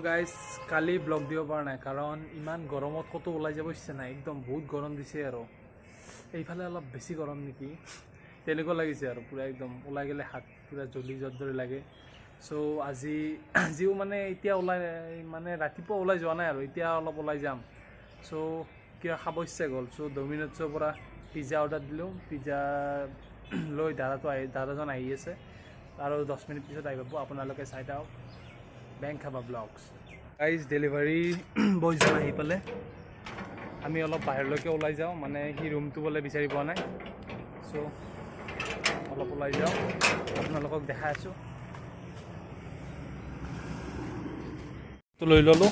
guys কালি blog দিব পৰা নাই কাৰণ ইমান গৰমত কতো ওলাই যাব ইচ্ছা নাই একদম বহুত গৰম দিছে আৰু এইফালে অলপ বেছি গৰম নেকি তেনেকুৱা লাগিছে আৰু পুৰা একদম ওলাই গেলে হাত পুৰা জ্বলি জৰ্দৰি লাগে সো আজিও মানে এতিয়া ওলাই মানে ৰাতিপুৱা ওলাই যোৱা নাই আৰু এতিয়া অলপ ওলাই যাম সো কিবা খাব ইচ্ছা গ'ল সো ডমিন'জৰ পৰা পিজ্জা অৰ্ডাৰ দিলোঁ পিজ্জা লৈ দাদাজন আহি আছে আৰু 10 মিনিট পিছত আহি পাব আপোনালোকে চাই থাকক বেংক খাবা ব্লগছ গাইজ ডেলিভাৰী বয়জন আহি পালে আমি অলপ বাহিৰলৈকে ওলাই যাওঁ মানে সি ৰুমটো বোলে বিচাৰি পোৱা নাই সো অলপ ওলাই যাওঁ আপোনালোকক দেখাই আছোঁ তো লৈ ল'লোঁ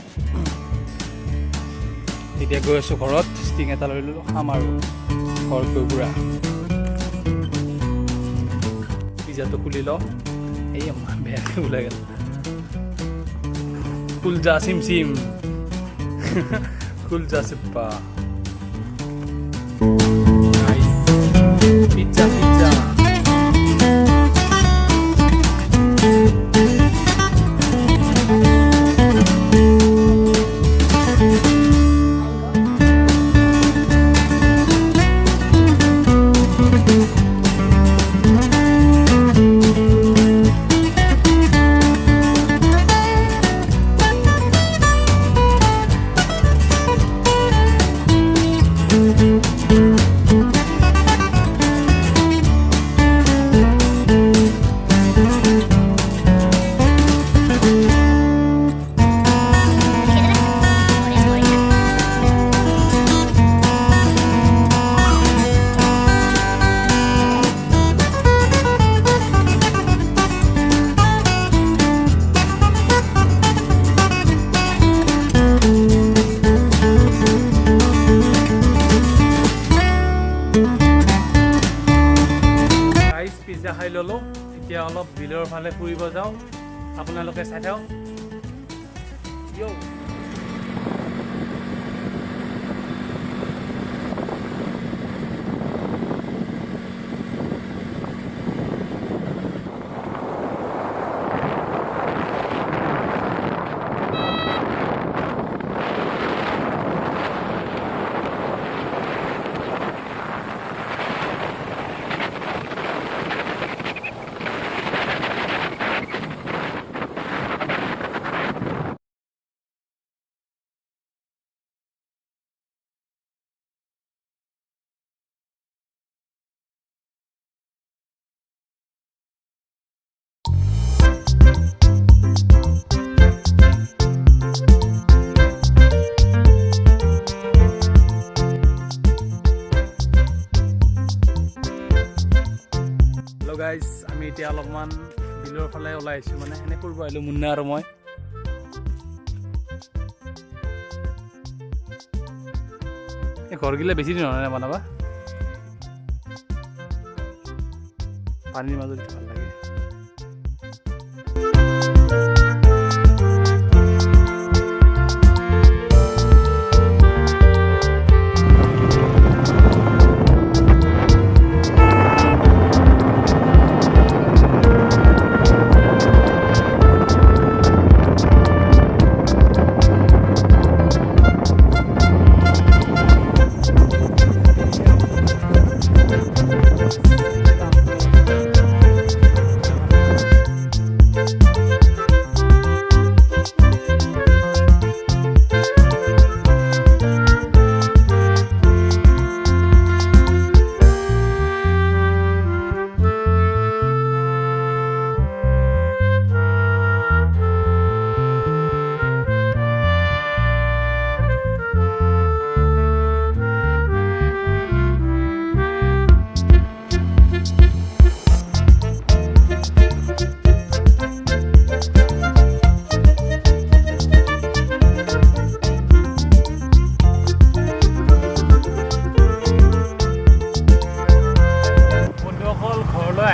এতিয়া গৈ আছোঁ ঘৰত ষ্টিং এটা লৈ ল'লোঁ খাম আৰু ঘৰত গৈ পুৰা পিজ্জাটো খুলি লওঁ এই বেয়াকৈ ওলাই গ'ল কুলজা সিম কুলজা সিপ্পা পিজ্জা পিজ্জা খাই ল'লোঁ এতিয়া অলপ বিলৰ ফালে ফুৰিব যাওঁ আপোনালোকে চাই থাকক গাইজ আমি এতিয়া অলপমান বিলৰ ফালে ওলাই আহিছোঁ মানে এনে ফুৰিব আহিলোঁ মুন্না আৰু মই এই ঘৰগিলা বেছি দিন হোৱা নাই বনাবা পানীৰ মাজত ভাল লাগে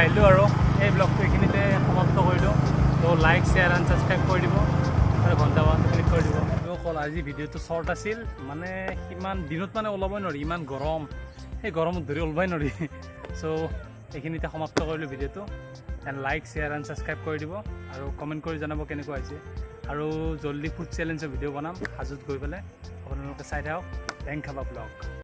আহিলোঁ আৰু এই ব্লগটো এইখিনিতে সমাপ্ত কৰিলোঁ তো লাইক শ্বেয়াৰ এণ্ড ছাবস্ক্ৰাইব কৰি দিব আৰু ঘণ্টা বানটো ক্লিক কৰি দিব অকল আজি ভিডিঅ'টো শ্বৰ্ট আছিল মানে ইমান দিনত মানে ওলাবই নোৱাৰি ইমান গৰম সেই গৰমত ধৰি ওলাবই নোৱাৰি চ' এইখিনিতে সমাপ্ত কৰিলোঁ ভিডিঅ'টো and like share and subscribe কৰি দিব আৰু কমেণ্ট কৰি জনাব কেনেকুৱা হৈছে আৰু জল্দি ফুড চেলেঞ্জৰ ভিডিঅ' বনাম হাজোত গৈ পেলাই আপোনালোকে চাই থাকক বেং খাবা ব্লগ